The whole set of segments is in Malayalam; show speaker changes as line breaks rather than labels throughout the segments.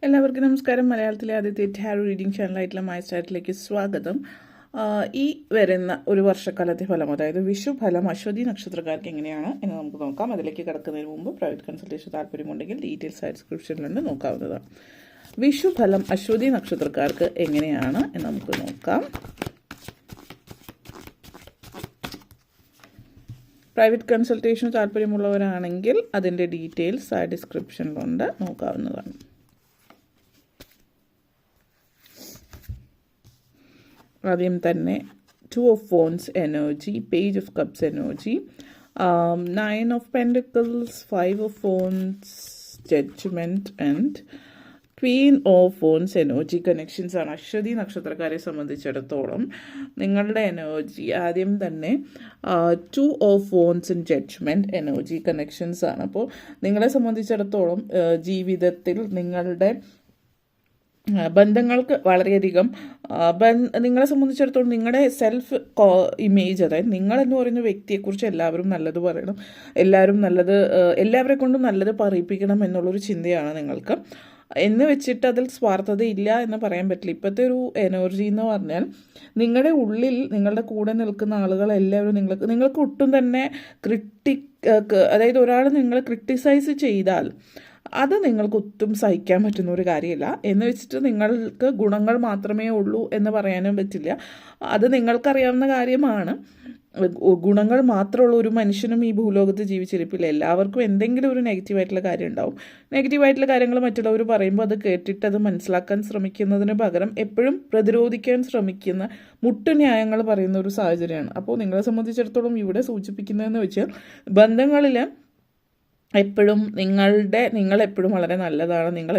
എല്ലാവർക്കും നമസ്കാരം. മലയാളത്തിലെ ആദ്യത്തെ ടാരോ റീഡിംഗ് ചാനലായിട്ടുള്ള മൈ സ്റ്റാറ്റിലേക്ക് സ്വാഗതം. ഈ വരുന്ന ഒരു വർഷക്കാലത്തെ ഫലം, അതായത് വിഷുഫലം അശ്വതി നക്ഷത്രക്കാർക്ക് എങ്ങനെയാണ് എന്ന് നമുക്ക് നോക്കാം. അതിലേക്ക് കിടക്കുന്നതിന് മുമ്പ് പ്രൈവറ്റ് കൺസൾട്ടേഷൻ താല്പര്യമുണ്ടെങ്കിൽ ഡീറ്റെയിൽസ് ഡിസ്ക്രിപ്ഷനിലുണ്ട്, നോക്കാവുന്നതാണ്. വിഷുഫലം അശ്വതി നക്ഷത്രക്കാർക്ക് എങ്ങനെയാണ് എന്ന് നമുക്ക് നോക്കാം. പ്രൈവറ്റ് കൺസൾട്ടേഷന് താല്പര്യമുള്ളവരാണെങ്കിൽ അതിൻ്റെ ഡീറ്റെയിൽസ് ഡിസ്ക്രിപ്ഷനിലുണ്ട്, നോക്കാവുന്നതാണ്. ആദ്യം തന്നെ 2 of Wands energy, Page of Cups energy, 9 of Pentacles, 5 of Wands, Judgment and Queen of Wands energy connections ആണ് അശ്വതി നക്ഷത്രക്കാരെ സംബന്ധിച്ചിടത്തോളം. നിങ്ങളുടെ എനർജി ആദ്യം തന്നെ 2 of Wands and Judgment energy connections ആണ്. അപ്പോൾ നിങ്ങളെ സംബന്ധിച്ചിടത്തോളം ജീവിതത്തിൽ നിങ്ങളുടെ ബന്ധങ്ങൾക്ക് വളരെയധികം നിങ്ങളെ സംബന്ധിച്ചിടത്തോളം നിങ്ങളുടെ സെൽഫ് ഇമേജ്, അതായത് നിങ്ങളെന്ന് പറയുന്ന വ്യക്തിയെക്കുറിച്ച് എല്ലാവരും നല്ലത് പറയണം, എല്ലാവരെ കൊണ്ടും നല്ലത് പറയിപ്പിക്കണം എന്നുള്ളൊരു ചിന്തയാണ് നിങ്ങൾക്ക്. എന്ന് വെച്ചിട്ട് അതിൽ സ്വാർത്ഥതയില്ല എന്ന് പറയാൻ പറ്റില്ല. ഇപ്പോഴത്തെ ഒരു എനർജി എന്ന് പറഞ്ഞാൽ നിങ്ങളുടെ ഉള്ളിൽ നിങ്ങളുടെ കൂടെ നിൽക്കുന്ന ആളുകളെല്ലാവരും നിങ്ങൾക്ക് ഒട്ടും തന്നെ അതായത് ഒരാൾ നിങ്ങളെ ക്രിട്ടിസൈസ് ചെയ്താൽ അത് നിങ്ങൾക്ക് ഒട്ടും സഹിക്കാൻ പറ്റുന്ന ഒരു കാര്യമല്ല. എന്ന് വെച്ചിട്ട് നിങ്ങൾക്ക് ഗുണങ്ങൾ മാത്രമേ ഉള്ളൂ എന്ന് പറയാനും പറ്റില്ല. അത് നിങ്ങൾക്കറിയാവുന്ന കാര്യമാണ്. ഗുണങ്ങൾ മാത്രമുള്ള ഒരു മനുഷ്യനും ഈ ഭൂലോകത്ത് ജീവിച്ചിരിപ്പില്ല. എല്ലാവർക്കും എന്തെങ്കിലും ഒരു നെഗറ്റീവായിട്ടുള്ള കാര്യം ഉണ്ടാവും. നെഗറ്റീവായിട്ടുള്ള കാര്യങ്ങൾ മറ്റുള്ളവർ പറയുമ്പോൾ അത് കേട്ടിട്ട് അത് മനസ്സിലാക്കാൻ ശ്രമിക്കുന്നതിന് പകരം എപ്പോഴും പ്രതിരോധിക്കാൻ ശ്രമിക്കുന്ന മുട്ടുന്യായങ്ങൾ പറയുന്ന ഒരു സാഹചര്യമാണ്. അപ്പോൾ നിങ്ങളെ സംബന്ധിച്ചിടത്തോളം ഇവിടെ സൂചിപ്പിക്കുന്നതെന്ന് വെച്ചാൽ ബന്ധങ്ങളിൽ എപ്പോഴും നിങ്ങളെപ്പോഴും വളരെ നല്ലതാണ്. നിങ്ങൾ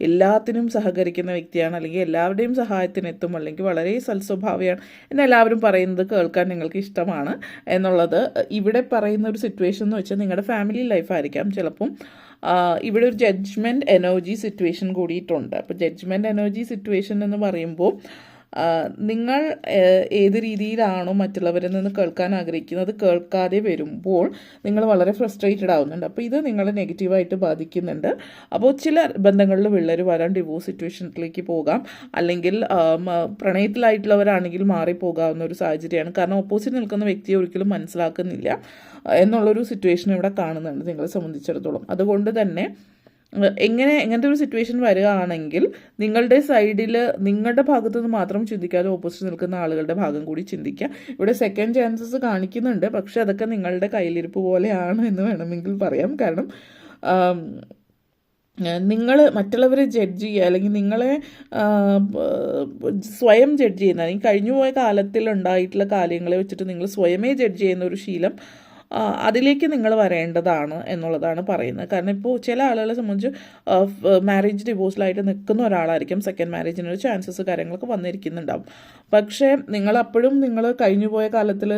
എല്ലാത്തിനും സഹകരിക്കുന്ന വ്യക്തിയാണ്, അല്ലെങ്കിൽ എല്ലാവരുടെയും സഹായത്തിനെത്തും, അല്ലെങ്കിൽ വളരെ സൽസ്വഭാവിയാണ് എന്നെല്ലാവരും പറയുന്നത് കേൾക്കാൻ നിങ്ങൾക്ക് ഇഷ്ടമാണ് എന്നുള്ളത് ഇവിടെ പറയുന്ന ഒരു സിറ്റുവേഷൻ എന്ന് വെച്ചാൽ നിങ്ങളുടെ ഫാമിലി ലൈഫായിരിക്കാം. ചിലപ്പം ഇവിടെ ഒരു ജഡ്ജ്മെൻറ്റ് എനർജി സിറ്റുവേഷൻ കൂടിയിട്ടുണ്ട്. അപ്പോൾ ജഡ്ജ്മെൻറ്റ് എനർജി സിറ്റുവേഷൻ എന്ന് പറയുമ്പോൾ നിങ്ങൾ ഏത് രീതിയിലാണോ മറ്റുള്ളവരിൽ നിന്ന് കേൾക്കാൻ ആഗ്രഹിക്കുന്നത് കേൾക്കാതെ വരുമ്പോൾ നിങ്ങൾ വളരെ ഫ്രസ്ട്രേറ്റഡ് ആവുന്നുണ്ട്. അപ്പോൾ ഇത് നിങ്ങളെ നെഗറ്റീവായിട്ട് ബാധിക്കുന്നുണ്ട്. അപ്പോൾ ചില ബന്ധങ്ങളിൽ വിള്ളൽ വരാൻ ഡിവോഴ്സ് സിറ്റുവേഷനിലേക്ക് പോകാം, അല്ലെങ്കിൽ പ്രണയത്തിലായിട്ടുള്ളവരാണെങ്കിൽ മാറിപ്പോകാവുന്ന ഒരു സാഹചര്യമാണ്. കാരണം ഓപ്പോസിറ്റ് നിൽക്കുന്ന വ്യക്തിയെ ഒരിക്കലും മനസ്സിലാക്കുന്നില്ല എന്നുള്ളൊരു സിറ്റുവേഷൻ ഇവിടെ കാണുന്നുണ്ട് നിങ്ങളെ സംബന്ധിച്ചിടത്തോളം. അതുകൊണ്ട് തന്നെ എങ്ങനത്തെ ഒരു സിറ്റുവേഷൻ വരികയാണെങ്കിൽ നിങ്ങളുടെ സൈഡിൽ നിങ്ങളുടെ ഭാഗത്തു നിന്ന് മാത്രം ചിന്തിക്കാതെ ഓപ്പോസിറ്റ് നിൽക്കുന്ന ആളുകളുടെ ഭാഗം കൂടി ചിന്തിക്കുക. ഇവിടെ സെക്കൻഡ് ചാൻസസ് കാണിക്കുന്നുണ്ട്, പക്ഷെ അതൊക്കെ നിങ്ങളുടെ കയ്യിലിരിപ്പ് പോലെയാണ് എന്ന് വേണമെങ്കിൽ പറയാം. കാരണം നിങ്ങൾ മറ്റുള്ളവരെ ജഡ്ജ് ചെയ്യുക, അല്ലെങ്കിൽ നിങ്ങളെ സ്വയം ജഡ്ജ് ചെയ്യുന്ന, അല്ലെങ്കിൽ കഴിഞ്ഞുപോയ കാലത്തിൽ ഉണ്ടായിട്ടുള്ള കാര്യങ്ങളെ വെച്ചിട്ട് നിങ്ങൾ സ്വയമേ ജഡ്ജ് ചെയ്യുന്ന ഒരു ശീലം അതിലേക്ക് നിങ്ങൾ വരേണ്ടതാണ് എന്നുള്ളതാണ് പറയുന്നത്. കാരണം ഇപ്പോൾ ചില ആളുകളെ സംബന്ധിച്ച് മാരേജ് ഡിവോഴ്സിലായിട്ട് നിൽക്കുന്ന ഒരാളായിരിക്കും, സെക്കൻഡ് മാരേജിനൊരു ചാൻസസ് കാര്യങ്ങളൊക്കെ വന്നിരിക്കുന്നുണ്ടാവും. പക്ഷേ നിങ്ങളപ്പോഴും നിങ്ങൾ കഴിഞ്ഞുപോയ കാലത്തിൽ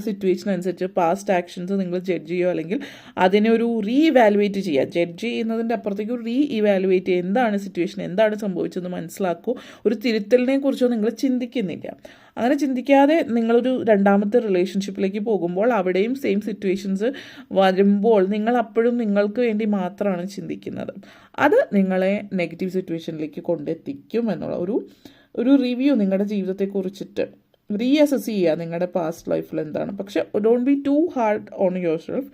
സിറ്റുവേഷൻ അനുസരിച്ച് പാസ്റ്റ് ആക്ഷൻസ് നിങ്ങൾ ജഡ്ജ് ചെയ്യുക, അല്ലെങ്കിൽ അതിനെ ഒരു റീഇവാലുവേറ്റ് ചെയ്യുക. ജഡ്ജ് ചെയ്യുന്നതിൻ്റെ അപ്പുറത്തേക്ക് ഒരു റീഇവാലുവേറ്റ് ചെയ്യുക, എന്താണ് സിറ്റുവേഷൻ, എന്താണ് സംഭവിച്ചതെന്ന് മനസ്സിലാക്കൂ. ഒരു തിരുത്തലിനെ കുറിച്ചോ നിങ്ങൾ ചിന്തിക്കുന്നില്ല. അങ്ങനെ ചിന്തിക്കാതെ നിങ്ങളൊരു രണ്ടാമത്തെ റിലേഷൻഷിപ്പിലേക്ക് പോകുമ്പോൾ അവിടെയും സെയിം സിറ്റുവേഷൻസ് വരുമ്പോൾ നിങ്ങൾ അപ്പോഴും നിങ്ങൾക്ക് വേണ്ടി മാത്രമാണ് ചിന്തിക്കുന്നത്. അത് നിങ്ങളെ നെഗറ്റീവ് സിറ്റുവേഷനിലേക്ക് കൊണ്ടെത്തിക്കും എന്നുള്ള ഒരു റിവ്യൂ നിങ്ങളുടെ ജീവിതത്തെക്കുറിച്ചിട്ട് റീഅസസ് ചെയ്യുക, നിങ്ങളുടെ പാസ്റ്റ് ലൈഫിൽ എന്താണ്. പക്ഷെ don't be too hard on yourself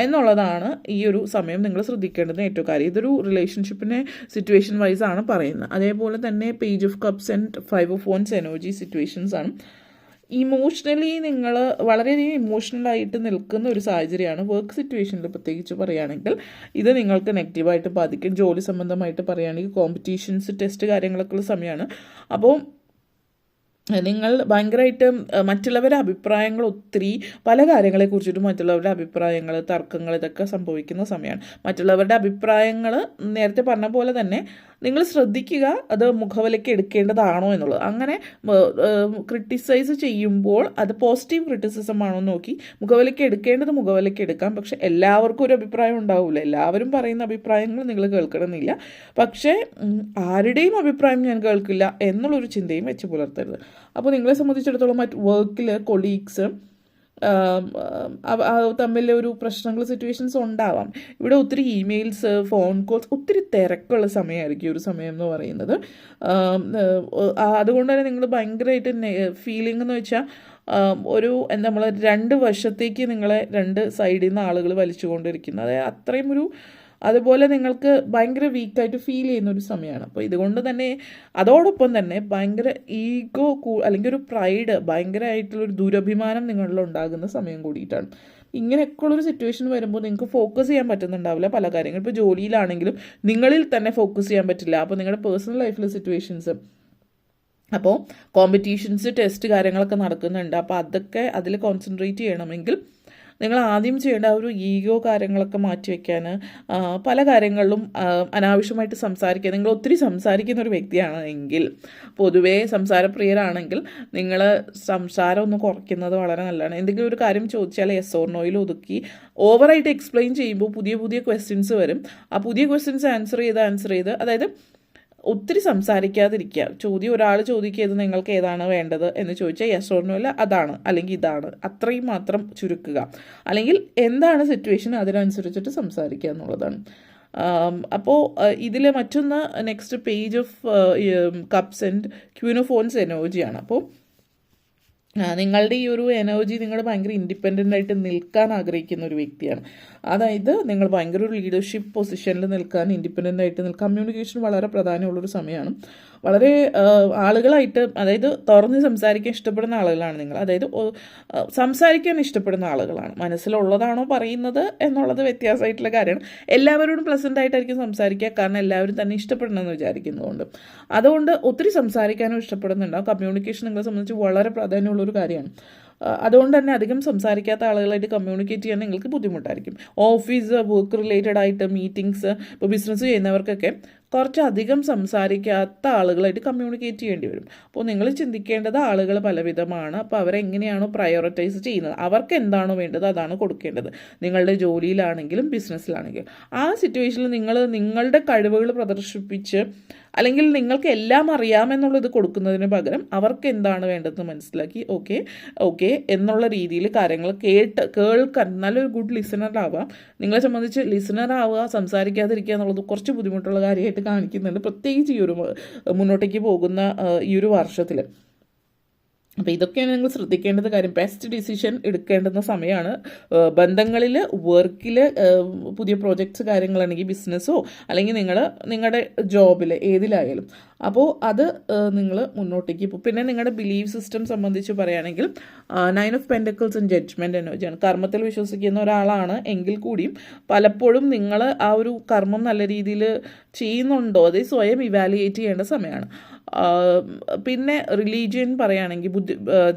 എന്നുള്ളതാണ് ഈ ഒരു സമയം നിങ്ങൾ ശ്രദ്ധിക്കേണ്ടത് ഏറ്റവും കാര്യം. ഇതൊരു റിലേഷൻഷിപ്പിനെ സിറ്റുവേഷൻ വൈസ് ആണ് പറയുന്നത്. അതേപോലെ തന്നെ page of cups and 5 of Wands energy situations ആണ്. ഇമോഷണലി നിങ്ങൾ വളരെയധികം ഇമോഷണലായിട്ട് നിൽക്കുന്ന ഒരു സാഹചര്യമാണ്. വർക്ക് സിറ്റുവേഷനിൽ പ്രത്യേകിച്ച് പറയുകയാണെങ്കിൽ ഇത് നിങ്ങൾക്ക് നെഗറ്റീവായിട്ട് ബാധിക്കും. ജോലി സംബന്ധമായിട്ട് പറയുകയാണെങ്കിൽ കോമ്പറ്റീഷൻസ്, ടെസ്റ്റ് കാര്യങ്ങളൊക്കെ ഉള്ള സമയമാണ്. അപ്പോൾ നിങ്ങൾ ഭയങ്കരമായിട്ട് മറ്റുള്ളവരുടെ അഭിപ്രായങ്ങൾ ഒത്തിരി പല കാര്യങ്ങളെക്കുറിച്ചിട്ടും മറ്റുള്ളവരുടെ അഭിപ്രായങ്ങൾ, തർക്കങ്ങൾ ഇതൊക്കെ സംഭവിക്കുന്ന സമയമാണ്. മറ്റുള്ളവരുടെ അഭിപ്രായങ്ങൾ നേരത്തെ പറഞ്ഞ പോലെ തന്നെ നിങ്ങൾ ശ്രദ്ധിക്കുക, അത് മുഖവിലയ്ക്ക് എടുക്കേണ്ടതാണോ എന്നുള്ളത്. അങ്ങനെ ക്രിട്ടിസൈസ് ചെയ്യുമ്പോൾ അത് പോസിറ്റീവ് ക്രിറ്റിസിസം ആണോ നോക്കി മുഖവിലയ്ക്ക് എടുക്കേണ്ടത് മുഖവിലയ്ക്ക് എടുക്കാം. പക്ഷെ എല്ലാവർക്കും ഒരു അഭിപ്രായം ഉണ്ടാവില്ല, എല്ലാവരും പറയുന്ന അഭിപ്രായങ്ങൾ നിങ്ങൾ കേൾക്കണമെന്നില്ല. പക്ഷേ ആരുടെയും അഭിപ്രായം ഞാൻ കേൾക്കില്ല എന്നുള്ളൊരു ചിന്തയും വെച്ച് പുലർത്തരുത്. അപ്പോൾ നിങ്ങളെ സംബന്ധിച്ചിടത്തോളം വർക്കിൽ കൊളീഗ്സ് തമ്മിൽ ഒരു പ്രശ്നങ്ങൾ സിറ്റുവേഷൻസ് ഉണ്ടാവാം. ഇവിടെ ഒത്തിരി ഇമെയിൽസ്, ഫോൺ കോൾസ്, ഒത്തിരി തിരക്കുള്ള സമയമായിരിക്കും ഒരു സമയം എന്ന് പറയുന്നത്. അതുകൊണ്ട് തന്നെ നിങ്ങൾ ഭയങ്കരമായിട്ട് ഫീലിംഗ് എന്ന് വെച്ചാൽ ഒരു എന്താ നമ്മൾ 2 വശത്തേക്ക് നിങ്ങളെ 2 സൈഡിൽ നിന്ന് ആളുകൾ വലിച്ചുകൊണ്ടിരിക്കുന്നത്, അതായത് അത്രയും ഒരു അതുപോലെ നിങ്ങൾക്ക് ഭയങ്കര വീക്കായിട്ട് ഫീൽ ചെയ്യുന്ന ഒരു സമയമാണ്. അപ്പോൾ ഇതുകൊണ്ട് തന്നെ അതോടൊപ്പം തന്നെ ഭയങ്കര ഈഗോ അല്ലെങ്കിൽ ഒരു പ്രൈഡ്, ഭയങ്കരമായിട്ടുള്ളൊരു ദുരഭിമാനം നിങ്ങളിൽ ഉണ്ടാകുന്ന സമയം കൂടിയിട്ടാണ്. ഇങ്ങനെയൊക്കെയുള്ളൊരു സിറ്റുവേഷൻ വരുമ്പോൾ നിങ്ങൾക്ക് ഫോക്കസ് ചെയ്യാൻ പറ്റുന്നുണ്ടാവില്ല പല കാര്യങ്ങൾ. ഇപ്പോൾ ജോലിയിലാണെങ്കിലും നിങ്ങളിൽ തന്നെ ഫോക്കസ് ചെയ്യാൻ പറ്റില്ല. അപ്പോൾ നിങ്ങളുടെ പേഴ്സണൽ ലൈഫിലെ സിറ്റുവേഷൻസ്, അപ്പോൾ കോമ്പറ്റീഷൻസ്, ടെസ്റ്റ് കാര്യങ്ങളൊക്കെ നടക്കുന്നുണ്ട്. അപ്പോൾ അതൊക്കെ അതിൽ കോൺസെൻട്രേറ്റ് ചെയ്യണമെങ്കിൽ നിങ്ങൾ ആദ്യം ചെയ്യേണ്ട ആ ഒരു ഈഗോ കാര്യങ്ങളൊക്കെ മാറ്റിവെക്കാൻ, പല കാര്യങ്ങളിലും അനാവശ്യമായിട്ട് സംസാരിക്കുക. നിങ്ങൾ ഒത്തിരി സംസാരിക്കുന്ന ഒരു വ്യക്തിയാണ് എങ്കിൽ, പൊതുവേ സംസാരപ്രിയരാണെങ്കിൽ നിങ്ങൾ സംസാരം ഒന്ന് കുറയ്ക്കുന്നത് വളരെ നല്ലതാണ്. എന്തെങ്കിലും ഒരു കാര്യം ചോദിച്ചാൽ യെസ് ഓർ നോയിൽ ഒതുക്കി ഓവറായിട്ട് എക്സ്പ്ലെയിൻ ചെയ്യുമ്പോൾ പുതിയ പുതിയ ക്വസ്റ്റ്യൻസ് വരും. ആ പുതിയ ക്വസ്റ്റ്യൻസ് ആൻസർ ചെയ്ത് അതായത് ഒത്തിരി സംസാരിക്കാതിരിക്കുക. ഒരാൾ ചോദിക്കുക നിങ്ങൾക്ക് ഏതാണ് വേണ്ടത് എന്ന് ചോദിച്ചാൽ യെസ് ഓർ നോ അല്ല, അതാണ് അല്ലെങ്കിൽ ഇതാണ്, അത്രയും മാത്രം ചുരുക്കുക. അല്ലെങ്കിൽ എന്താണ് സിറ്റുവേഷൻ അതിനനുസരിച്ചിട്ട് സംസാരിക്കുക എന്നുള്ളതാണ്. അപ്പോൾ ഇതിൽ മറ്റൊന്ന് next page of cups and Queen of wands എനർജിയാണ്. അപ്പോൾ നിങ്ങളുടെ ഈ ഒരു എനർജി, നിങ്ങൾ ഭയങ്കര ഇൻഡിപെൻഡൻ്റ് ആയിട്ട് നിൽക്കാൻ ആഗ്രഹിക്കുന്ന ഒരു വ്യക്തിയാണ്. അതായത് നിങ്ങൾ ഭയങ്കര ഒരു ലീഡർഷിപ്പ് പൊസിഷനിൽ നിൽക്കാൻ, ഇൻഡിപെൻഡൻ്റ് ആയിട്ട് നിൽക്കാൻ, കമ്മ്യൂണിക്കേഷൻ വളരെ പ്രധാനമുള്ളൊരു സമയമാണ്. വളരെ ആളുകളായിട്ട്, അതായത് തുറന്ന് സംസാരിക്കാൻ ഇഷ്ടപ്പെടുന്ന ആളുകളാണ് നിങ്ങൾ. അതായത് സംസാരിക്കാൻ ഇഷ്ടപ്പെടുന്ന ആളുകളാണ്. മനസ്സിലുള്ളതാണോ പറയുന്നത് എന്നുള്ളത് വ്യത്യാസമായിട്ടുള്ള കാര്യമാണ്. എല്ലാവരോടും പ്ലസൻ്റ് ആയിട്ടായിരിക്കും സംസാരിക്കുക, കാരണം എല്ലാവരും തന്നെ ഇഷ്ടപ്പെടണമെന്ന് വിചാരിക്കുന്നതുകൊണ്ട്. അതുകൊണ്ട് ഒത്തിരി സംസാരിക്കാനും ഇഷ്ടപ്പെടുന്നുണ്ടാവും. കമ്മ്യൂണിക്കേഷൻ നിങ്ങളെ സംബന്ധിച്ച് വളരെ പ്രാധാന്യമുള്ളൊരു കാര്യമാണ്. അതുകൊണ്ട് തന്നെ അധികം സംസാരിക്കാത്ത ആളുകളായിട്ട് കമ്മ്യൂണിക്കേറ്റ് ചെയ്യാൻ നിങ്ങൾക്ക് ബുദ്ധിമുട്ടായിരിക്കും. ഓഫീസ് വർക്ക് റിലേറ്റഡ് ആയിട്ട് മീറ്റിങ്സ്, ഇപ്പോൾ ബിസിനസ് ചെയ്യുന്നവർക്കൊക്കെ കുറച്ചധികം സംസാരിക്കാത്ത ആളുകളായിട്ട് കമ്മ്യൂണിക്കേറ്റ് ചെയ്യേണ്ടി വരും. അപ്പോൾ നിങ്ങൾ ചിന്തിക്കേണ്ടത് ആളുകൾ പലവിധമാണ്. അപ്പോൾ അവരെങ്ങനെയാണോ പ്രയോറിറ്റൈസ് ചെയ്യുന്നത്, അവർക്ക് എന്താണോ വേണ്ടത് അതാണ് കൊടുക്കേണ്ടത്. നിങ്ങളുടെ ജോലിയിലാണെങ്കിലും ബിസിനസ്സിലാണെങ്കിലും ആ സിറ്റുവേഷനിൽ നിങ്ങൾ നിങ്ങളുടെ കഴിവുകൾ പ്രദർശിപ്പിച്ച്, അല്ലെങ്കിൽ നിങ്ങൾക്ക് എല്ലാം അറിയാമെന്നുള്ളത് കൊടുക്കുന്നതിന് പകരം അവർക്ക് എന്താണ് വേണ്ടതെന്ന് മനസ്സിലാക്കി ഓക്കെ എന്നുള്ള രീതിയിൽ കാര്യങ്ങൾ കേൾക്കാൻ നല്ലൊരു ഗുഡ് ലിസണർ ആവാം. നിങ്ങളെ സംബന്ധിച്ച് ലിസണർ ആവുക, സംസാരിക്കാതിരിക്കുക എന്നുള്ളത് കുറച്ച് ബുദ്ധിമുട്ടുള്ള കാര്യമായിട്ട് കാണിക്കുന്നുണ്ട്, പ്രത്യേകിച്ച് ഈ ഒരു മുന്നോട്ടേക്ക് പോകുന്ന ഈ ഒരു വർഷത്തിൽ. അപ്പോൾ ഇതൊക്കെയാണ് നിങ്ങൾ ശ്രദ്ധിക്കേണ്ടത് കാര്യം. ബെസ്റ്റ് ഡിസിഷൻ എടുക്കേണ്ടുന്ന സമയമാണ്. ബന്ധങ്ങളിൽ, വർക്കിൽ, പുതിയ പ്രോജക്ട്സ് കാര്യങ്ങളാണെങ്കിൽ ബിസിനസ്സോ അല്ലെങ്കിൽ നിങ്ങളുടെ ജോബിൽ ഏതിലായാലും. അപ്പോൾ അത് നിങ്ങൾ മുന്നോട്ടേക്ക് പോകും. പിന്നെ നിങ്ങളുടെ ബിലീഫ് സിസ്റ്റം സംബന്ധിച്ച് പറയുകയാണെങ്കിൽ 9 ഓഫ് പെൻറ്റക്കിൾസ് ആൻഡ് ജഡ്ജ്മെൻറ്റ് എനർജിയാണ്. കർമ്മത്തിൽ വിശ്വസിക്കുന്ന ഒരാളാണ് എങ്കിൽ കൂടിയും പലപ്പോഴും നിങ്ങൾ ആ ഒരു കർമ്മം നല്ല രീതിയിൽ ചെയ്യുന്നുണ്ടോ അത് സ്വയം ഇവാലുവേറ്റ് ചെയ്യേണ്ട സമയമാണ്. പിന്നെ റിലീജിയൻ പറയുകയാണെങ്കിൽ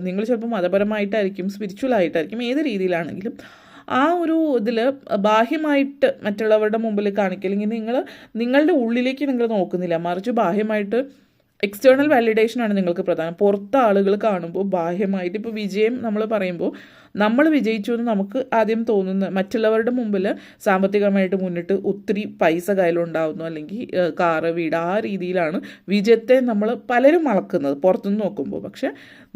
നിങ്ങൾ ചിലപ്പോൾ മതപരമായിട്ടായിരിക്കും, സ്പിരിച്വൽ ആയിട്ടായിരിക്കും, ഏത് രീതിയിലാണെങ്കിലും ആ ഒരു ഇതിൽ ബാഹ്യമായിട്ട് മറ്റുള്ളവരുടെ മുമ്പിൽ കാണിക്കുക, അല്ലെങ്കിൽ നിങ്ങളുടെ ഉള്ളിലേക്ക് നിങ്ങൾ നോക്കുന്നില്ല, മറിച്ച് ബാഹ്യമായിട്ട് എക്സ്റ്റേണൽ വാലിഡേഷനാണ് നിങ്ങൾക്ക് പ്രധാനം. പുറത്ത് ആളുകൾ കാണുമ്പോൾ ബാഹ്യമായിട്ട്, ഇപ്പോൾ വിജയം നമ്മൾ പറയുമ്പോൾ നമ്മൾ വിജയിച്ചു എന്ന് നമുക്ക് ആദ്യം തോന്നുന്ന, മറ്റുള്ളവരുടെ മുമ്പിൽ സാമ്പത്തികമായിട്ട് മുന്നിട്ട് ഒത്തിരി പൈസ കയ്യിലുണ്ടാവുന്നു, അല്ലെങ്കിൽ കാറ്, വീട്, ആ രീതിയിലാണ് വിജയത്തെ നമ്മൾ പലരും അളക്കുന്നത് പുറത്തുനിന്ന് നോക്കുമ്പോൾ. പക്ഷേ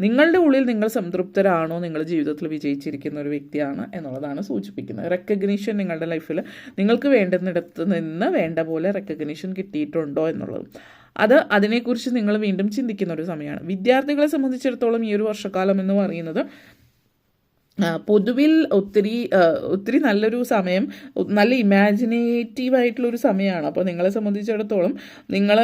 നിങ്ങളുടെ ഉള്ളിൽ നിങ്ങൾ സംതൃപ്തരാണോ, നിങ്ങൾ ജീവിതത്തിൽ വിജയിച്ചിരിക്കുന്ന ഒരു വ്യക്തിയാണ് എന്നുള്ളതാണ് സൂചിപ്പിക്കുന്നത്. റെക്കഗ്നീഷൻ നിങ്ങളുടെ ലൈഫിൽ നിങ്ങൾക്ക് വേണ്ടുന്നിടത്ത് നിന്ന് വേണ്ട പോലെ റെക്കഗ്നീഷൻ കിട്ടിയിട്ടുണ്ടോ എന്നുള്ളത്, അതിനെക്കുറിച്ച് നിങ്ങൾ വീണ്ടും ചിന്തിക്കുന്ന ഒരു സമയമാണ്. വിദ്യാർത്ഥികളെ സംബന്ധിച്ചിടത്തോളം ഈ ഒരു വർഷക്കാലം എന്ന് പറയുന്നത് പൊതുവിൽ ഒത്തിരി നല്ലൊരു സമയം, നല്ല ഇമാജിനേറ്റീവ് ആയിട്ടുള്ളൊരു സമയമാണ്. അപ്പോൾ നിങ്ങളെ സംബന്ധിച്ചിടത്തോളം നിങ്ങൾ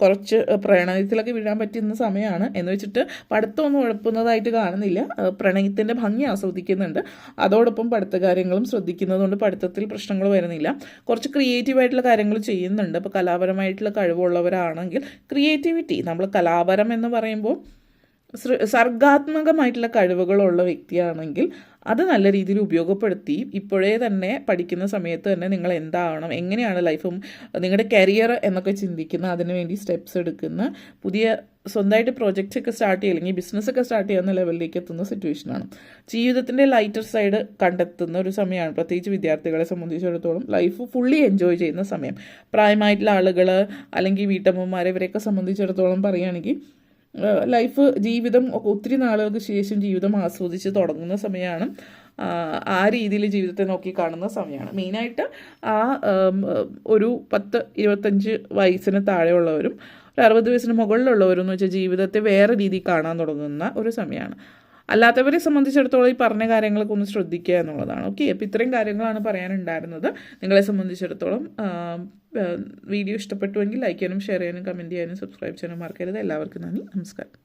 കുറച്ച് പ്രണയത്തിലൊക്കെ വീഴാൻ പറ്റുന്ന സമയമാണ്. എന്ന് വെച്ചിട്ട് പഠിത്തമൊന്നും ഉഴപ്പുന്നതായിട്ട് കാണുന്നില്ല, പ്രണയത്തിൻ്റെ ഭംഗി ആസ്വദിക്കുന്നുണ്ട്. അതോടൊപ്പം പഠിത്ത കാര്യങ്ങളും ശ്രദ്ധിക്കുന്നതുകൊണ്ട് പഠിത്തത്തിൽ പ്രശ്നങ്ങൾ വരുന്നില്ല. കുറച്ച് ക്രിയേറ്റീവായിട്ടുള്ള കാര്യങ്ങൾ ചെയ്യുന്നുണ്ട്. അപ്പോൾ കലാപരമായിട്ടുള്ള കഴിവുള്ളവരാണെങ്കിൽ ക്രിയേറ്റിവിറ്റി, നമ്മൾ കലാപരം എന്ന് പറയുമ്പോൾ സർഗാത്മകമായിട്ടുള്ള കഴിവുകളുള്ള വ്യക്തിയാണെങ്കിൽ അത് നല്ല രീതിയിൽ ഉപയോഗപ്പെടുത്തി ഇപ്പോഴേ തന്നെ പഠിക്കുന്ന സമയത്ത് തന്നെ നിങ്ങൾ എന്താവണം, എങ്ങനെയാണ് ലൈഫും നിങ്ങളുടെ കരിയർ എന്നൊക്കെ ചിന്തിക്കുന്ന, അതിനുവേണ്ടി സ്റ്റെപ്സ് എടുക്കുന്ന, പുതിയ സ്വന്തമായിട്ട് പ്രോജക്റ്റ്സ് ഒക്കെ സ്റ്റാർട്ട് ചെയ്യുക അല്ലെങ്കിൽ ബിസിനസ്സൊക്കെ സ്റ്റാർട്ട് ചെയ്യുന്ന ലെവലിലേക്ക് എത്തുന്ന സിറ്റുവേഷനാണ്. ജീവിതത്തിൻ്റെ ലൈറ്റർ സൈഡ് കണ്ടെത്തുന്ന ഒരു സമയമാണ്. പ്രത്യേകിച്ച് വിദ്യാർത്ഥികളെ സംബന്ധിച്ചിടത്തോളം ലൈഫ് ഫുള്ളി എൻജോയ് ചെയ്യുന്ന സമയം. പ്രായമായിട്ടുള്ള ആളുകൾ അല്ലെങ്കിൽ വീട്ടമ്മമാരെ ഇവരെയൊക്കെ സംബന്ധിച്ചിടത്തോളം പറയുകയാണെങ്കിൽ ലൈഫ് ജീവിതം ഒക്കെ ഒത്തിരി നാളുകൾക്ക് ശേഷം ജീവിതം ആസ്വദിച്ച് തുടങ്ങുന്ന സമയമാണ്. ആ രീതിയിൽ ജീവിതത്തെ നോക്കി കാണുന്ന സമയമാണ്. മെയിനായിട്ട് ആ ഒരു 10-25 വയസ്സിന് താഴെയുള്ളവരും ഒരു 60 വയസ്സിന് മുകളിലുള്ളവരും എന്ന് വെച്ചാൽ ജീവിതത്തെ വേറെ രീതിയിൽ കാണാൻ തുടങ്ങുന്ന ഒരു സമയമാണ്. അല്ലാത്തവരെ സംബന്ധിച്ചിടത്തോളം ഈ പറഞ്ഞ കാര്യങ്ങളൊക്കെ ഒന്ന് ശ്രദ്ധിക്കുക എന്നുള്ളതാണ്. ഓക്കെ, അപ്പോൾ ഇത്രയും കാര്യങ്ങളാണ് പറയാനുണ്ടായിരുന്നത്. നിങ്ങളെ സംബന്ധിച്ചിടത്തോളം വീഡിയോ ഇഷ്ടപ്പെട്ടുവെങ്കിൽ ലൈക്ക് ചെയ്യാനും ഷെയർ ചെയ്യാനും കമൻറ്റ് ചെയ്യാനും സബ്സ്ക്രൈബ് ചെയ്യാനും മറക്കരുത്. എല്ലാവർക്കും നന്ദി, നമസ്കാരം.